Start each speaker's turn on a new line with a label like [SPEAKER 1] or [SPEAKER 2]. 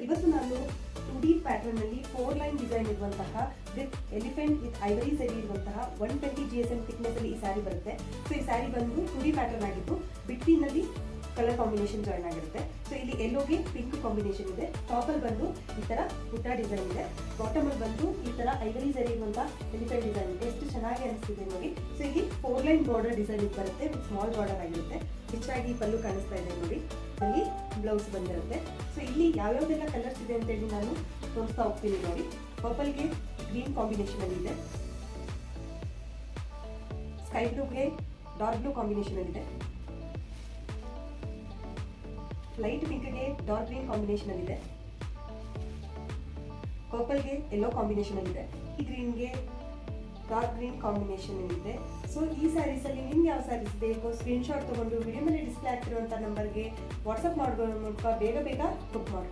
[SPEAKER 1] ಇವತ್ತು ನಾನು 2D pattern ನಲ್ಲಿ 4 ಲೈನ್ ಡಿಸೈನ್ ಇರುವಂತಹ ವಿತ್ ಎಲಿಫೆಂಟ್ ವಿತ್ ಐವರಿ ಸರಿ ಇರುವಂತಹ 120 GSM ಥಿಕ್ನೆಸ್ ಅಲ್ಲಿ ಈ ಸ್ಯಾರಿ ಬರುತ್ತೆ. ಸೊ ಈ ಸ್ಯಾರಿ ಬಂದು 2D ಪ್ಯಾಟರ್ನ್ ಆಗಿದ್ದು ಬಿಟ್ವೀನಲ್ಲಿ ಕಲರ್ ಕಾಂಬಿನೇಷನ್ ಜಾಯ್ನ್ ಆಗಿರುತ್ತೆ. ಸೊ ಇಲ್ಲಿ ಯೆಲ್ಲೋಗೆ ಪಿಂಕ್ ಕಾಂಬಿನೇಷನ್ ಇದೆ. ಟಾಪಲ್ಲಿ ಬಂದು ಈ ತರ ಪುಟ್ಟ ಡಿಸೈನ್ ಇದೆ. ಬಾಟಮ್ ಅಲ್ಲಿ ಬಂದು ಈ ತರ ಐವರಿ ಸರಿ ಇರುವಂತಹ ಎಲಿಫೆಂಟ್ ಡಿಸೈನ್ ಇದೆ. ಎಷ್ಟು ಚೆನ್ನಾಗಿ ಅನಿಸ್ತಿದೆ ನೋಡಿ. ಸೊ ಇಲ್ಲಿ 4 ಲೈನ್ ಬಾರ್ಡರ್ ಡಿಸೈನ್ ಬರುತ್ತೆ ವಿತ್ ಸ್ಮಾಲ್ ಬಾರ್ಡರ್ ಆಗಿರುತ್ತೆ. ಹೆಚ್ಚಾಗಿ ಪಲ್ಲು ಕಾಣಿಸ್ತಾ ಇದೆ ನೋಡಿ. ಅಲ್ಲಿ ಬ್ಲೌಸ್ ಬಂದಿರುತ್ತೆ. ಸೊ ಇಲ್ಲಿ ಯಾವ್ಯಾವ್ದೆಲ್ಲ ಕಲರ್ಸ್ ಇದೆ ಅಂತ ಹೇಳಿ ನಾನು ತೋರಿಸ್ತಾ ಹೋಗ್ತೀನಿ ನೋಡಿ. ಪರ್ಪಲ್ಗೆ ಗ್ರೀನ್ ಕಾಂಬಿನೇಷನ್ ಅಲ್ಲಿ ಇದೆ. ಸ್ಕೈ ಬ್ಲೂಗೆ ಡಾರ್ಕ್ ಬ್ಲೂ ಕಾಂಬಿನೇಷನ್ ಅಲ್ಲಿ ಇದೆ. ಲೈಟ್ ಪಿಂಕ್ಗೆ ಡಾರ್ಕ್ ಗ್ರೀನ್ ಕಾಂಬಿನೇಷನ್ ಅಲ್ಲಿ ಇದೆ. ಪರ್ಪಲ್ಗೆ ಯೆಲ್ಲೋ ಕಾಂಬಿನೇಷನ್ ಅಲ್ಲಿ ಇದೆ. ಈ ಗ್ರೀನ್ಗೆ ಡಾರ್ಕ್ ಗ್ರೀನ್ ಕಾಂಬಿನೇಷನ್ ಇದೆ. ಸೊ ಈ ಸ್ಯಾರೀಸ್ ಅಲ್ಲಿ ನಿಮ್ಗೆ ಯಾವ ಸ್ಯಾರೀಸ್ ಬೇಕು ಸ್ಕ್ರೀನ್ ಶಾಟ್ ತಗೊಂಡು ವಿಡಿಯೋ ಮೇಲೆ ಡಿಸ್ಪ್ಲೇ ಆಗ್ತಿರುವಂತ ನಂಬರ್ಗೆ ವಾಟ್ಸ್ಆಪ್ ಮಾಡೋ ಮೂಲಕ ಬೇಗ ಬುಕ್ ಮಾಡಿ.